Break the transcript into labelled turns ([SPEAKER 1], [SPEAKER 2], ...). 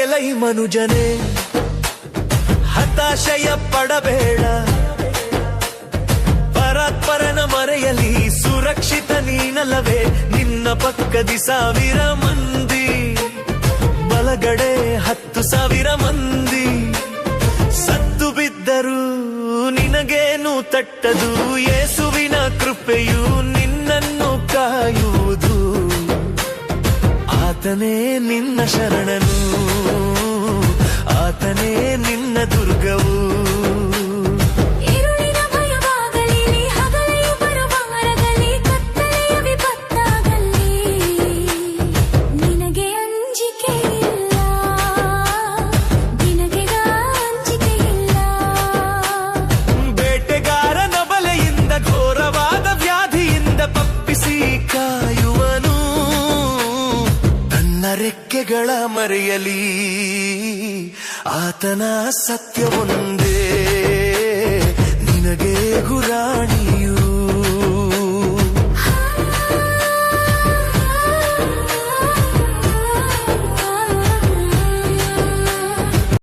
[SPEAKER 1] ಎಲೈ ಮನುಜನೇ, ಹತಾಶಯ ಪಡಬೇಡ. ಪರಾತ್ಪರನ ಮರೆಯಲಿ ಸುರಕ್ಷಿತ ನೀನಲ್ಲವೇ. ನಿನ್ನ ಪಕ್ಕದಿ 1000 ಮಂದಿ, ಬಲಗಡೆ 10,000 ಮಂದಿ. ಸತ್ತು ಬಿದ್ದರೂ ನಿನಗೇನು ತಟ್ಟದು. ಯೇಸುವಿನ ಕೃಪೆಯು ನಿನ್ನನ್ನು ಕಾಯುವುದು. ಆತನೇ ನಿನ್ನ ಶರಣನು, ಆತನೇ ನಿನ್ನ ದುರ್ಗವು.
[SPEAKER 2] ഇരുളിನ ಭಯವಾಗಲಿ, ಹಗಲೆಯು ಬರುವಾಗಲಿ, ಕತ್ತಲೆಯ ವಿಪತ್ತಾಗಲಿ, ನಿನಗೆ ಅಂಜಿಕೆ ಇಲ್ಲ, ನಿನಗೆ ಅಂಜಿಕೆ ಇಲ್ಲ.
[SPEAKER 1] ಬೇಟೆಗಾರನ ಬಲೆಯಿಂದ, ಘೋರವಾದ ವ್ಯಾಧಿಯಿಂದ ತಪ್ಪಿಸಿ ಕಾಯುವನು. ತನ್ನ ರೆಕ್ಕೆಗಳ ಮರೆಯಲಿ ಆತನ ಸತ್ಯವೊಂದೇ.